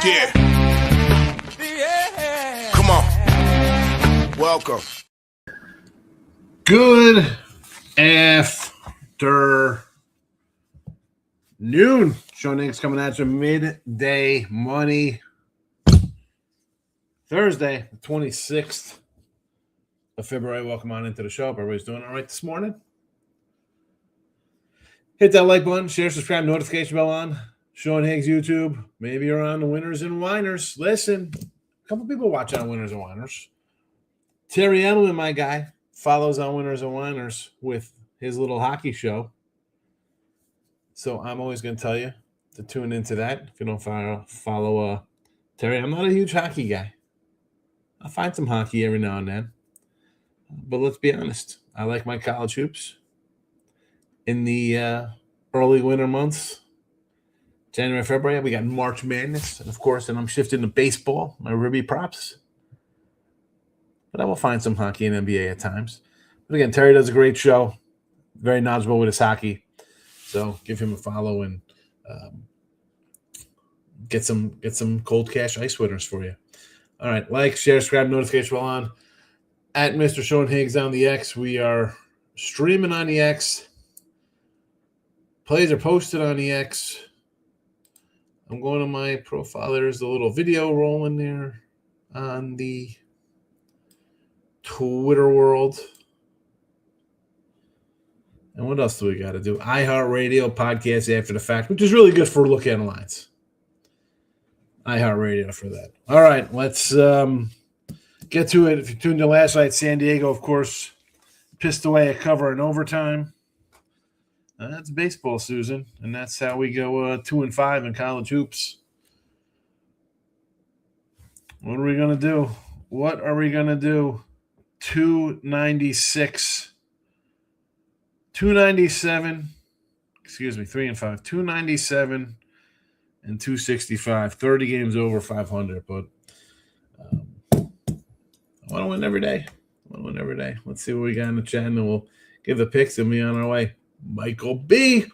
Yeah. Come on. Welcome. Good afternoon. Sean Higgs coming at you midday money. Thursday, the 26th of February. Welcome on into the show. Everybody's doing all right this morning. Hit that like button, share, subscribe, notification bell on. Sean Higgs YouTube. Maybe you're on the Winners and Whiners. Listen, a couple people watch on Winners and Whiners. Terry Edelman, my guy, follows on Winners and Whiners with his little hockey show. So I'm always going to tell you to tune into that. If you don't follow Terry, I'm not a huge hockey guy. I find some hockey every now and then. But let's be honest. I like my college hoops. In the early winter months, January, February, we got March Madness. And, of course, then I'm shifting to baseball, my Ribby props. But I will find some hockey in NBA at times. But, again, Terry does a great show. Very knowledgeable with his hockey. So give him a follow and get some cold cash ice winners for you. All right, like, share, subscribe, notification bell on. At Mr. Sean Higgs on the X. We are streaming on the X. Plays are posted on the X. I'm going to my profile. There's a little video rolling there on the Twitter world. And what else do we got to do? iHeartRadio podcast after the fact, which is really good for Look At Lines. iHeartRadio for that. All right, let's get to it. If you tuned in last night, San Diego, of course, pissed away a cover in overtime. That's baseball, Susan, and that's how we go 2-5 in college hoops. What are we going to do? 296. 297, 3-5, 297 and 265, 30 games over 500. But I want to win every day. Let's see what we got in the chat, and then we'll give the picks and be on our way. Michael B.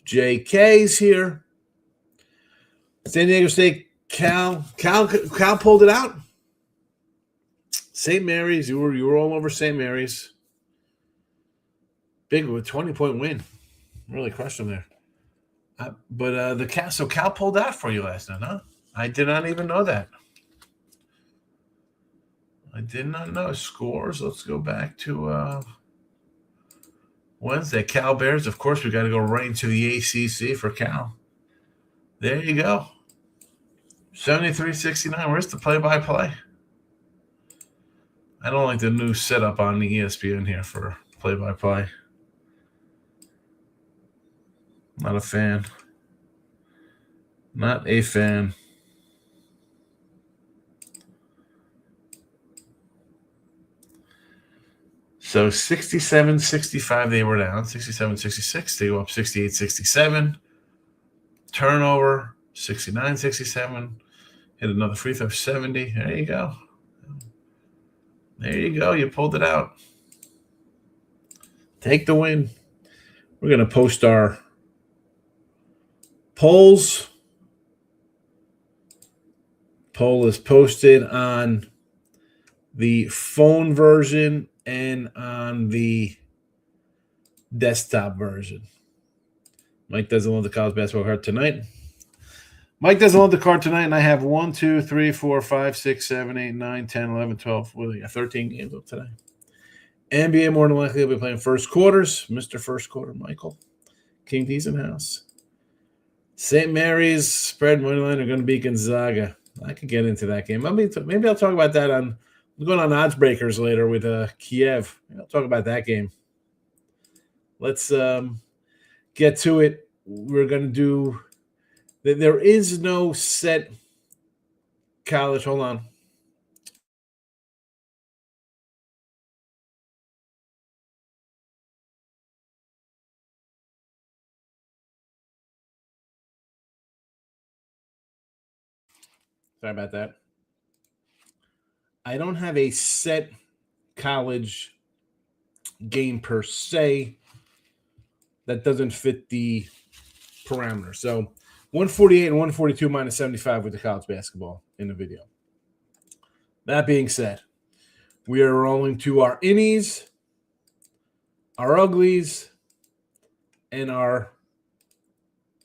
JK's here. San Diego State, Cal pulled it out. St. Mary's, you were all over St. Mary's. Big with 20-point win. Really crushed them there. But Cal pulled out for you last night, huh? I did not even know that. I did not know scores. Let's go back to Wednesday. Cal Bears. Of course, we got to go right into the ACC for Cal. There you go. 73-69. Where's the play-by-play? I don't like the new setup on the ESPN here for play-by-play. Not a fan. Not a fan. So 67-65 they were down. 67-66. They go up 68-67. Turnover. 69-67. Hit another free throw. 70. There you go. You pulled it out. Take the win. We're going to post our polls. Poll is posted on the phone version and on the desktop version. Mike doesn't love the college basketball card tonight. And I have 1, 2, 3, 4, 5, 6, 7, 8, 9, 10, 11, 12. Well, we got 13 games up today. NBA more than likely will be playing first quarters. Mr. First Quarter, Michael. King D's in house. St. Mary's spread money line are going to beat Gonzaga. I could get into that game. Maybe I'll talk about that I'm going on Odds Breakers later with Kiev. I'll talk about that game. Let's get to it. We're going to do – there is no set college – hold on. Sorry about that. I don't have a set college game per se that doesn't fit the parameter. So 148 and 142 minus 75 with the college basketball in the video. That being said, we are rolling to our innies, our uglies, and our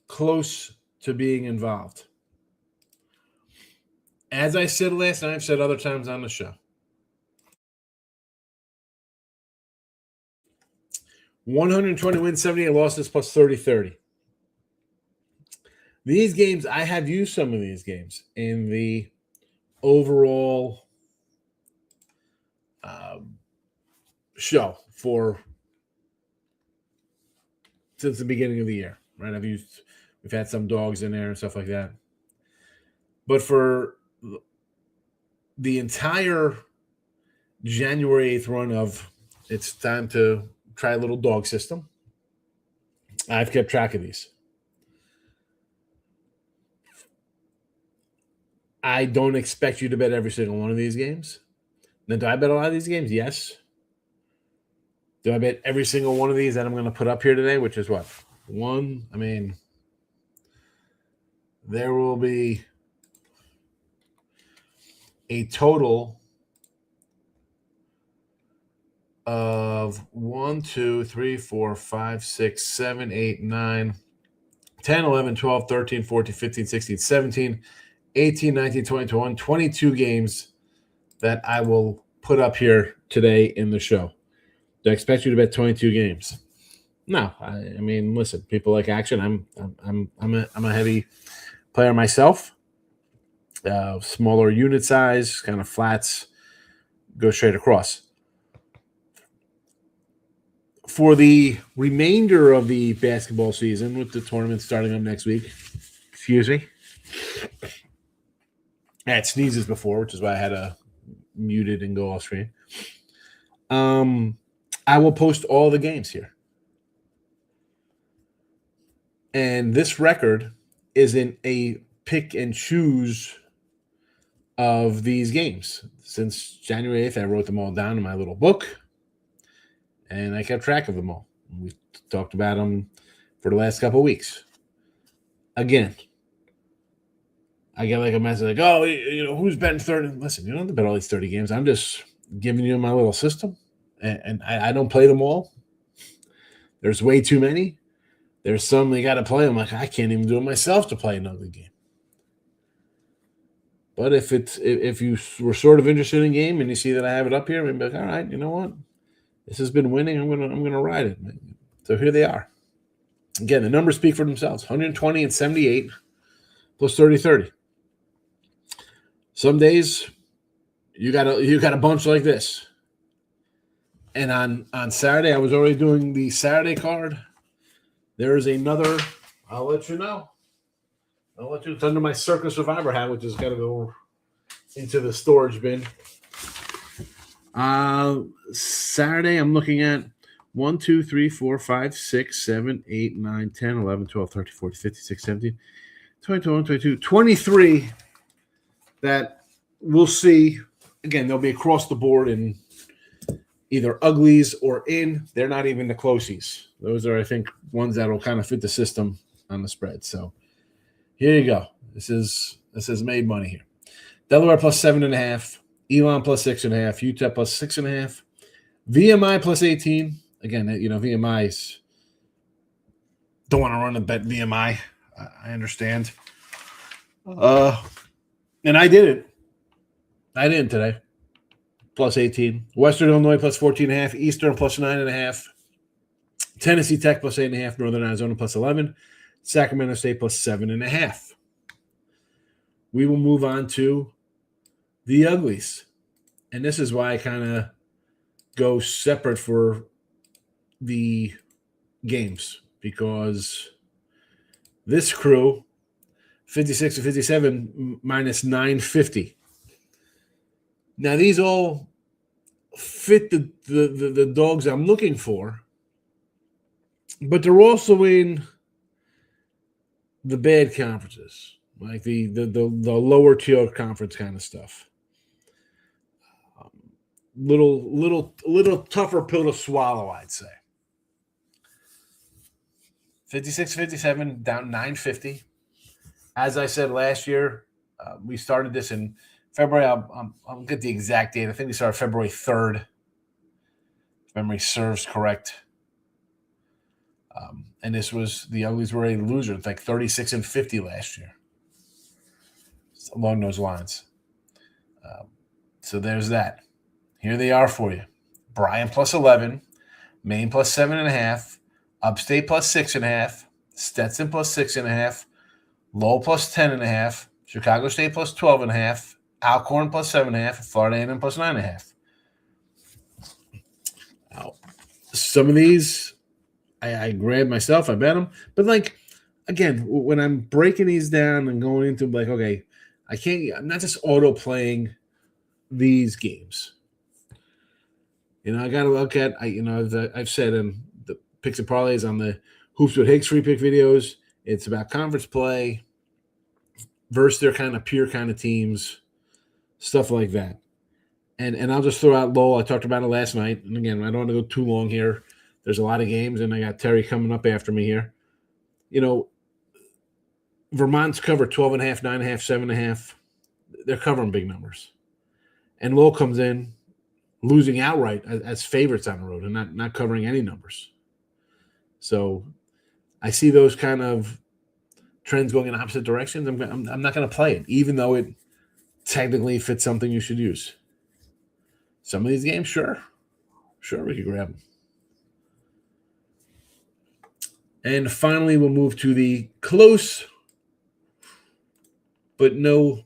close to being involved. As I said last night, I've said other times on the show, 120 wins, 78 losses, plus 30-30. These games, I have used some of these games in the overall show since the beginning of the year, right? We've had some dogs in there and stuff like that. But for the entire January 8th run of it's time to try a little dog system, I've kept track of these. I don't expect you to bet every single one of these games. Now, do I bet a lot of these games? Yes. Do I bet every single one of these that I'm going to put up here today, which is what? One, I mean, there will be a total of 1, 2, 3, 4, 5, 6, 7, 8, 9, 10, 11, 12, 13, 14, 15, 16, 17, 18, 19, 20, 21, 22 games that I will put up here today in the show. Do I expect you to bet 22 games? No. I mean, listen, people like action. I'm a heavy player myself. Smaller unit size, kind of flats, go straight across. For the remainder of the basketball season, with the tournament starting up next week, excuse me, I had sneezes before, which is why I had to mute it and go off screen. I will post all the games here. And this record isn't a pick and choose of these games. Since January 8th, I wrote them all down in my little book, and I kept track of them all. We talked about them for the last couple of weeks. Again, I get like a message like, oh, who's betting 30? Listen, you don't have to bet all these 30 games. I'm just giving you my little system, and I don't play them all. There's way too many. There's some you got to play. I'm like, I can't even do it myself to play an ugly game. But if you were sort of interested in the game and you see that I have it up here, maybe like, all right, you know what? This has been winning. I'm gonna ride it. So here they are. Again, the numbers speak for themselves. 120 and 78 plus 30-30. Some days you got a bunch like this. And on Saturday, I was already doing the Saturday card. There is another. I'll let you know. It's under my Circa Survivor hat, which is got to go into the storage bin. Saturday, I'm looking at 1, 2, 3, 4, 5, 6, 7, 8, 9, 10, 11, 12, 13, 14, 15, 16, 17, 20, 21, 22, 23 that we'll see. Again, they'll be across the board in either uglies or in. They're not even the closies. Those are, I think, ones that will kind of fit the system on the spread. So here you go. This is made money here. Delaware plus 7.5. Elon plus 6.5. UTEP plus 6.5. VMI plus 18. Again, VMI's don't want to run a bet VMI. I understand. And I did it. I didn't today. Plus 18. Western Illinois plus 14.5. Eastern plus 9.5. Tennessee Tech plus 8.5. Northern Arizona plus 11. Sacramento State plus 7.5. We will move on to the uglies. And this is why I kind of go separate for the games, because this crew, 56 to 57 minus 950. Now, these all fit the dogs I'm looking for, but they're also in the bad conferences, like the lower tier conference kind of stuff. Little tougher pill to swallow, I'd say. 56-57, down 950. As I said last year, we started this in February. I'll get the exact date. I think we started February 3rd, if memory serves correct. And this was the Uglies were a loser. It's like 36-50 last year. It's along those lines. So there's that. Here they are for you. Bryan plus 11, Maine plus 7.5, Upstate plus 6.5, Stetson plus 6.5, Lowell plus 10.5, Chicago State plus 12.5, Alcorn plus 7.5, Florida A&M plus 9.5. Some of these I grabbed myself, I bet them. But like, again, when I'm breaking these down and going into like, okay, I'm not just auto playing these games. I got to look at, I've said in the picks and parlays on the Hoops with Higgs free pick videos, it's about conference play versus their kind of peer kind of teams, stuff like that. And I'll just throw out Lowell. I talked about it last night. And again, I don't want to go too long here. There's a lot of games, and I got Terry coming up after me here. Vermont's covered 12.5, 9.5, 7.5. They're covering big numbers. And Lowell comes in losing outright as favorites on the road and not covering any numbers. So I see those kind of trends going in opposite directions. I'm not going to play it, even though it technically fits something you should use. Some of these games, sure, we could grab them. And finally, we'll move to the close but no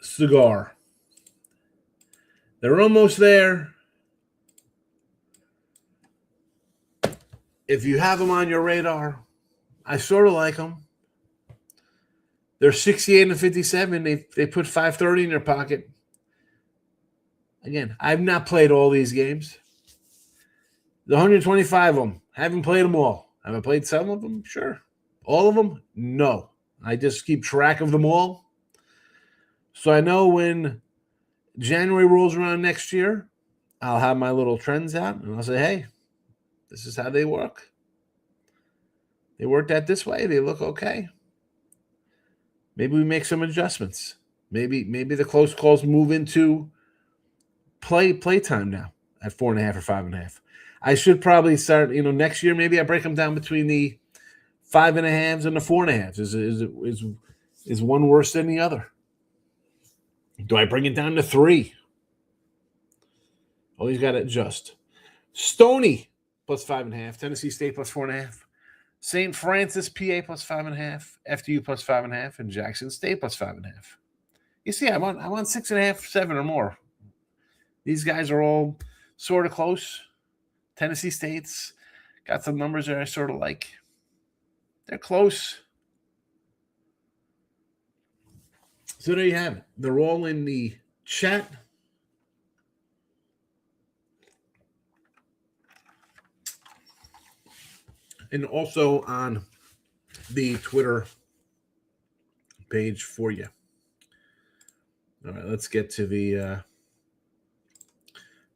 cigar. They're almost there. If you have them on your radar, I sort of like them. They're 68-57. They put 530 in their pocket. Again, I've not played all these games. The 125 of them, haven't played them all. Have I played some of them? Sure. All of them? No. I just keep track of them all. So I know when January rolls around next year, I'll have my little trends out, and I'll say, hey, this is how they work. They worked out this way. They look okay. Maybe we make some adjustments. Maybe the close calls move into play time now at 4.5 or 5.5. I should probably start, next year, maybe I break them down between the 5.5s and the 4.5s. Is one worse than the other? Do I bring it down to 3? Always got to adjust. Stony plus 5.5. Tennessee State plus 4.5. St. Francis, PA plus 5.5. FDU plus 5.5. And Jackson State plus 5.5. You see, I want 6.5, 7 or more. These guys are all sort of close. Tennessee State's got some numbers that I sort of like. They're close. So there you have it. They're all in the chat. And also on the Twitter page for you. All right, let's get to the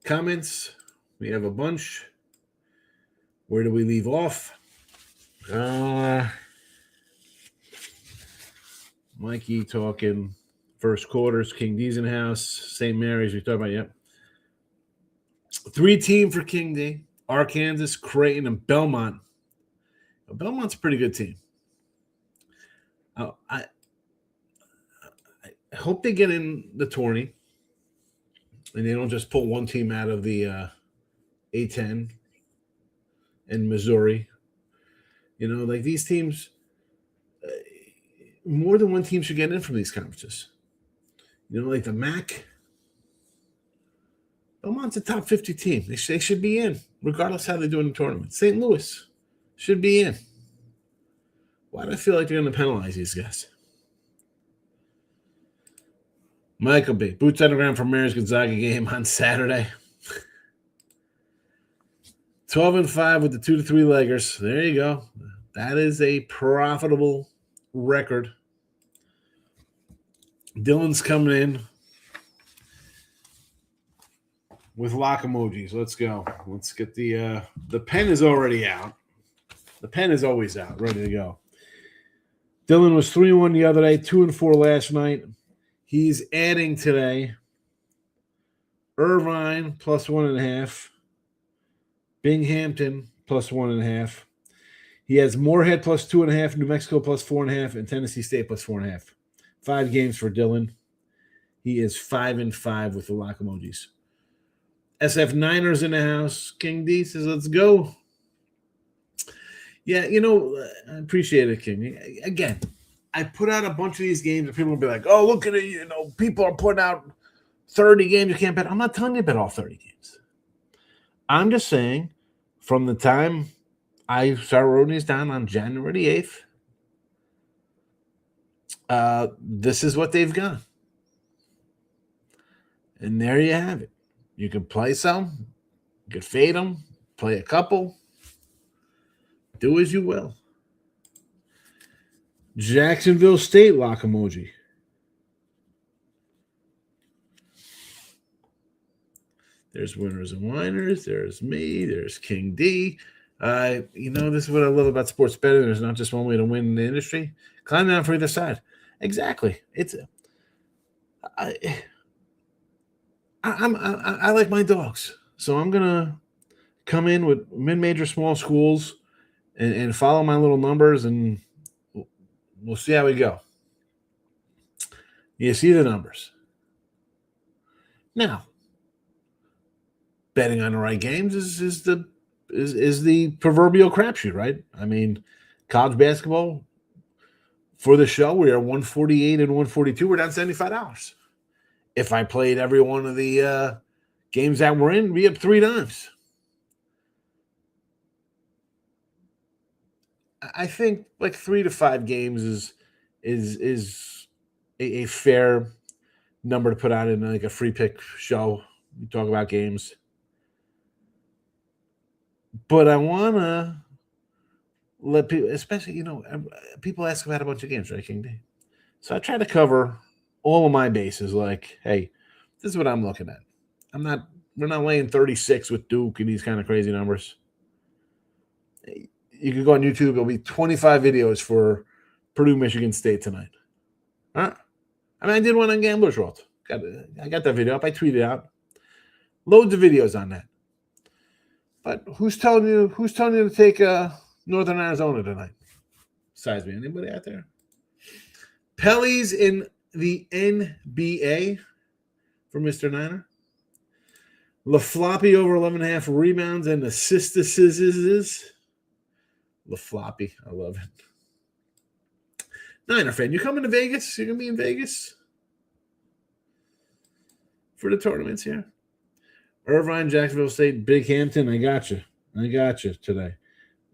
comments. We have a bunch. Where do we leave off? Mikey talking first quarters. King D's in the house. St. Mary's, we talked about, yep. 3-team for King D. Arkansas, Creighton, and Belmont. Belmont's a pretty good team. I hope they get in the tourney and they don't just pull one team out of the A-10 and Missouri. Like these teams, more than one team should get in from these conferences. Like the MAC. Belmont's a top 50 team. They should be in, regardless how they do in the tournament. St. Louis should be in. Why do I feel like they're going to penalize these guys? Michael B. Boots on the ground for Mary's Gonzaga game on Saturday. 12-5 with the 2-3 leggers. There you go. That is a profitable record. Dylan's coming in with lock emojis. Let's go. Let's get the pen is already out. The pen is always out, ready to go. Dylan was 3-1 the other day, 2-4 last night. He's adding today Irvine plus 1.5, Binghamton plus 1.5. He has Moorhead plus 2.5, New Mexico plus 4.5, and Tennessee State plus 4.5. 5 games for Dylan. He is 5-5 with the lock emojis. SF Niners in the house. King D says, let's go. Yeah, I appreciate it, King. Again, I put out a bunch of these games and people will be like, oh, look at it. People are putting out 30 games you can't bet. I'm not telling you to bet all 30 games. I'm just saying from the time I started writing these down on January the 8th, this is what they've got. And there you have it. You can play some. You can fade them. Play a couple. Do as you will. Jacksonville State lock emoji. There's winners and whiners. There's me. There's King D. This is what I love about sports betting. There's not just one way to win in the industry. Climb down for either side. Exactly. I like my dogs. So I'm going to come in with mid-major small schools and follow my little numbers, and we'll see how we go. You see the numbers. Now, betting on the right games is the proverbial crapshoot, right? I mean, college basketball, for the show, we are 148 and 142. We're down $75. If I played every one of the games that we're in, we up 3 times. I think like 3 to 5 games is a fair number to put out in like a free pick show. We talk about games. But I want to let people, especially, people ask about a bunch of games, right, King D? So I try to cover all of my bases. Like, hey, this is what I'm looking at. We're not laying 36 with Duke and these kind of crazy numbers. You can go on YouTube. There'll be 25 videos for Purdue, Michigan State tonight. Huh? I did one on Gambler's World. I got that video up. I tweeted out. Loads of videos on that. But who's telling you to take Northern Arizona tonight? Besides me, anybody out there? Pelly's in the NBA for Mr. Niner. LaFloppy over 11.5 rebounds and assists. LaFloppy, I love it. Niner fan, you coming to Vegas? You're going to be in Vegas for the tournaments here? Irvine, Jacksonville State, Binghamton, I got you today.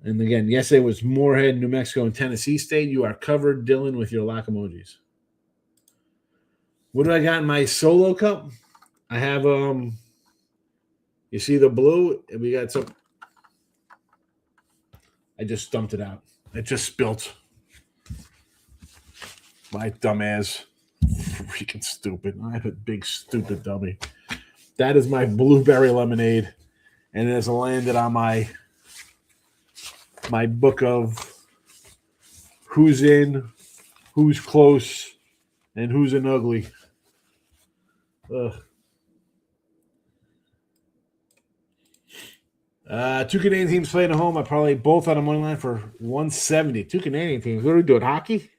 And again, yesterday was Moorhead, New Mexico, and Tennessee State. You are covered, Dylan, with your lock emojis. What do I got in my solo cup? I have, you see the blue? And we got some. I just stumped it out. It just spilt. My dumbass. Freaking stupid. I'm a big stupid dummy. That is my blueberry lemonade. And it has landed on my book of who's in, who's close, and who's an ugly. Ugh. Two Canadian teams playing at home. I probably both on the money line for 170. Two Canadian teams. What are we doing? Hockey?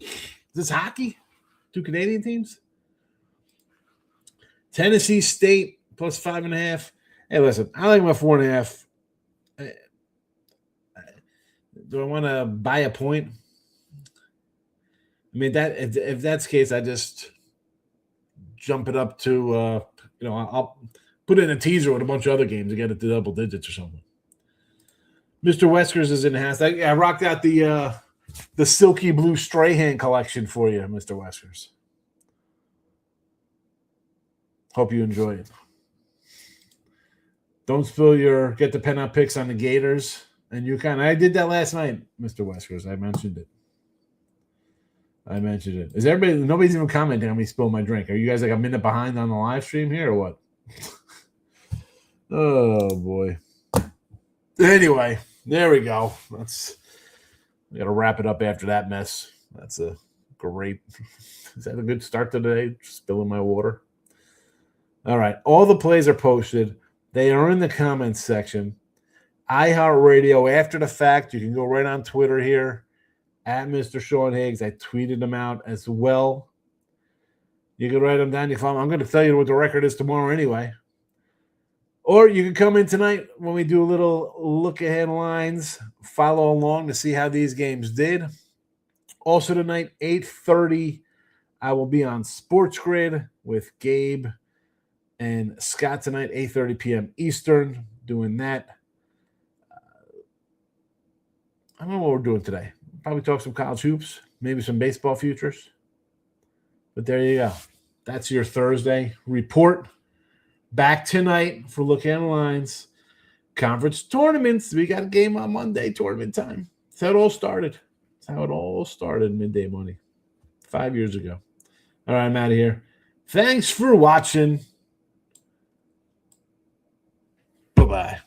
Is this hockey? Two Canadian teams? Tennessee State plus 5.5. Hey, listen, I like my 4.5. Do I want to buy a point? I mean, that if that's the case, I just jump it up to I'll put in a teaser with a bunch of other games to get it to double digits or something. Mr. Weskers is in the house. I rocked out the silky blue Strahan collection for you, Mr. Weskers. Hope you enjoy it. Don't spill get the pen out picks on the Gators and UConn. I did that last night, Mr. Weskers. I mentioned it. Is everybody? Nobody's even commenting on me spilling my drink. Are you guys like a minute behind on the live stream here or what? Oh boy. Anyway, There we go. We got to wrap it up after that mess. That's a great. Is that a good start to today? Spilling my water. All right. All the plays are posted. They are in the comments section. iHeartRadio, after the fact, you can go right on Twitter here at Mr. Sean Higgs. I tweeted them out as well. You can write them down. You follow them. I'm going to tell you what the record is tomorrow anyway. Or you can come in tonight when we do a little look ahead lines, follow along to see how these games did. Also tonight, 8:30, I will be on Sports Grid with Gabe and Scott tonight, 8:30 p.m. Eastern, doing that. I don't know what we're doing today. Probably talk some college hoops, maybe some baseball futures. But there you go. That's your Thursday report. Back tonight for Look at Lines. Conference tournaments. We got a game on Monday, tournament time. That's how it all started. That's how it all started, Midday Money, 5 years ago. All right, I'm out of here. Thanks for watching. Bye-bye.